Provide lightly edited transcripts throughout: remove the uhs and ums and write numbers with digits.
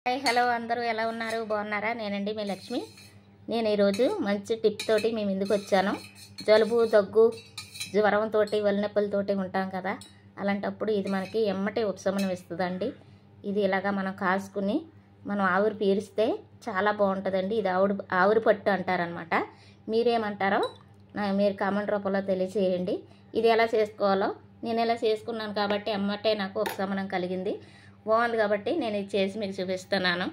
Hi hello అందరూ ఎలా ఉన్నారు? బాగున్నారా? నేనండి మీ లక్ష్మి. నేను ఈరోజు మంచి టిప్ తోటి మీ ముందుకు వచ్చాను. జలుబు దగ్గు జ్వరంతో వలినొప్పులతోటి ఉంటాం కదా, అలాంటప్పుడు ఇది మనకి ఎమ్మటే ఉపశమనం ఇస్తుందండి. ఇది ఇలాగా మనం కాసుకుని మనం ఆవిరి పీరిస్తే చాలా బాగుంటుందండి. ఇది ఆవిరి పట్టు అంటారనమాట. మీరేమంటారో మీరు కామెంట్ రూపంలో తెలియచేయండి. ఇది ఎలా చేసుకోవాలో నేను ఎలా చేసుకున్నాను కాబట్టి ఎమ్మటే నాకు ఉపశమనం కలిగింది. బాగుంది కాబట్టి నేను ఇది చేసి మీకు చూపిస్తున్నాను.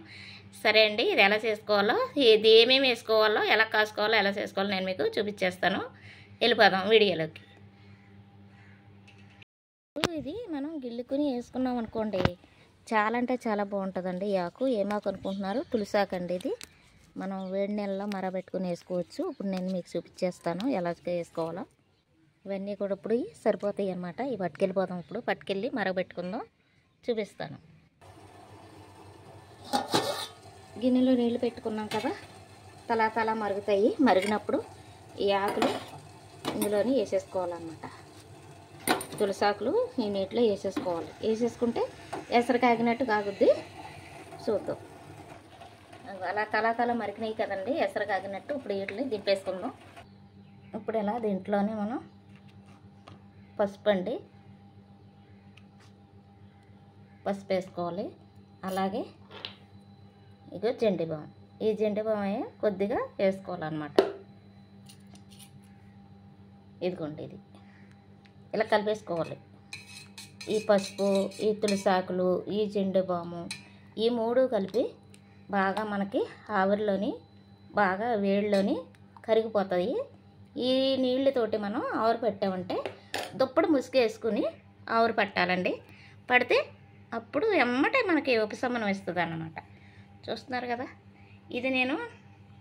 సరే అండి, ఇది ఎలా చేసుకోవాలో, ఇది ఏమేమి వేసుకోవాలో, ఎలా కాసుకోవాలో, ఎలా చేసుకోవాలో నేను మీకు చూపించేస్తాను. వెళ్ళిపోదాం వీడియోలోకి. ఇది మనం గిల్లుకుని వేసుకున్నాం అనుకోండి, చాలా అంటే చాలా బాగుంటుందండి. ఈ ఆకు ఏమాకు అనుకుంటున్నారు? తులసాకు అండి. ఇది మనం వేడి నీళ్ళలో మరబెట్టుకుని వేసుకోవచ్చు. ఇప్పుడు నేను మీకు చూపించేస్తాను ఎలా వేసుకోవాలో. ఇవన్నీ కూడా ఇప్పుడు సరిపోతాయి అన్నమాట. ఇవి పట్టుకెళ్ళిపోదాం. ఇప్పుడు పట్టుకెళ్ళి మరగబెట్టుకుందాం, చూపిస్తాను. గిన్నెలో నీళ్ళు పెట్టుకున్నాం కదా, తలా మరుగుతాయి. మరిగినప్పుడు ఈ ఆకులు ఇందులోని వేసేసుకోవాలన్నమాట. తులసాకులు ఈ నీటిలో వేసేసుకోవాలి. వేసేసుకుంటే ఎసరు కాగినట్టు కాగుద్ది. చూద్దాం. అలా తలా మరిగినాయి కదండి, ఎసరు కాగినట్టు. ఇప్పుడు వీటిని దింపేసుకుందాం. ఇప్పుడు ఇలా దీంట్లోనే మనం పసుపు అండి, పసుపు వేసుకోవాలి. అలాగే ఇగో జండి బామ్, ఈ జండి బామ్ కొద్దిగా వేసుకోవాలన్నమాట. ఇదిగోండి, ఇది ఇలా కలిపేసుకోవాలి. ఈ పసుపు, ఈ తులసాకులు, ఈ జండు బాము, ఈ మూడు కలిపి బాగా మనకి ఆవిరిలోని బాగా వేడిలోని కరిగిపోతాయి. ఈ నీళ్ళతోటి మనం ఆవిరి పెట్టామంటే దుప్పటి ముసుగు వేసుకుని ఆవిరి పట్టాలండి. పడితే అప్పుడు ఎమ్మటే మనకి ఉపశమనం ఇస్తుంది అన్నమాట. చూస్తున్నారు కదా, ఇది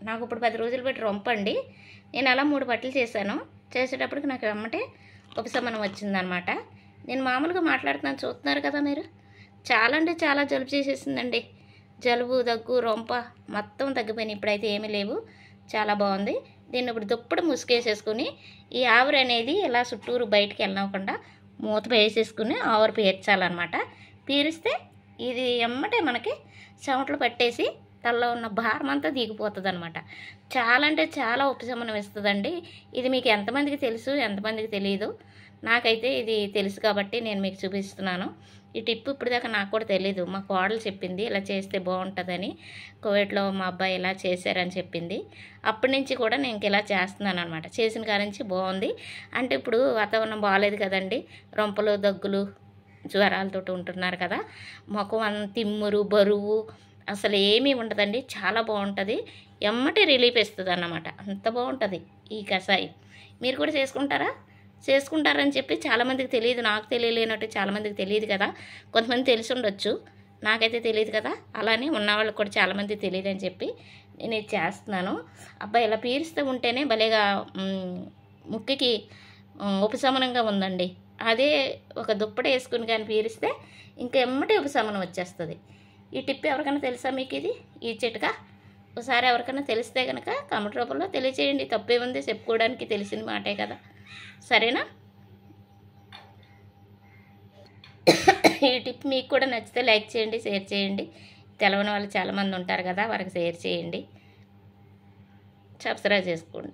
నాకు ఇప్పుడు 10 రోజులు పెట్టి రొంపండి. నేను అలా 3 పట్టలు చేశాను. చేసేటప్పటికి నాకు ఎమ్మటే ఉపశమనం వచ్చిందనమాట. నేను మామూలుగా మాట్లాడుతున్నాను, చూస్తున్నారు కదా మీరు. చాలా అంటే చాలా జలుబు చేసేసిందండి. జలుబు దగ్గు రొంప మొత్తం తగ్గిపోయినాయి. ఇప్పుడైతే ఏమీ లేవు. చాలా బాగుంది. దీన్ని ఇప్పుడు దుప్పటి ముసుగేసేసుకుని ఈ ఆవిరి అనేది ఇలా చుట్టూరు బయటికి వెళ్ళకుండా మూత వేసేసుకుని ఆవిరి పీర్చాలన్నమాట. పీరిస్తే ఇది ఎమ్మటే మనకి చెమటలు పట్టేసి తలలో ఉన్న భారం అంతా దిగిపోతుంది అనమాట. చాలా అంటే చాలా ఉపశమనం ఇస్తుందండి. ఇది మీకు ఎంతమందికి తెలుసు, ఎంతమందికి తెలియదు. నాకైతే ఇది తెలుసు కాబట్టి నేను మీకు చూపిస్తున్నాను. ఈ టిప్ ఇప్పటిదాకా నాకు కూడా తెలీదు. మా కోడలు చెప్పింది ఇలా చేస్తే బాగుంటుందని. కోవిడ్లో మా అబ్బాయి ఇలా చేశారని చెప్పింది. అప్పటి నుంచి కూడా నేను ఇలా చేస్తున్నాను అనమాట. చేసిన కాడ నుంచి బాగుంది. అంటే ఇప్పుడు వాతావరణం బాగాలేదు కదండి, రొంపలు దగ్గులు జ్వరాలతో ఉంటున్నారు కదా, ముఖం తిమ్మురు బరువు అసలు ఏమీ ఉండదండి. చాలా బాగుంటుంది. ఎమ్మటే రిలీఫ్ ఇస్తుంది అన్నమాట. అంత బాగుంటుంది ఈ కషాయం. మీరు కూడా చేసుకుంటారని చెప్పి చాలామందికి తెలియదు. నాకు తెలియలేనట్టు చాలామందికి తెలియదు కదా. కొంతమంది తెలిసి ఉండొచ్చు, నాకైతే తెలియదు కదా. అలానే ఉన్నవాళ్ళకి కూడా చాలామంది తెలియదు అని చెప్పి నేను ఇది చేస్తున్నాను. అబ్బాయి ఇలా పీరుస్తూ ఉంటేనే భలేగా ముక్కుకి ఉపశమనంగా ఉందండి. అదే ఒక దుప్పటి వేసుకుని కానీ పీరిస్తే ఇంకా ఎమ్మటే ఉపశమనం వచ్చేస్తుంది. ఈ టిప్ ఎవరికైనా తెలుసా మీకు? ఈ చిట్కా ఒకసారి ఎవరికైనా తెలిస్తే కనుక కామెంట్ రూపంలో తెలియచేయండి. తప్పేముంది, చెప్పుకోవడానికి తెలిసిన మాటే కదా. సరేనా? ఈ టిప్ మీకు కూడా నచ్చితే లైక్ చేయండి, షేర్ చేయండి. తెలవని వాళ్ళు చాలామంది ఉంటారు కదా, వారికి షేర్ చేయండి, సబ్స్క్రైబ్ చేసుకోండి.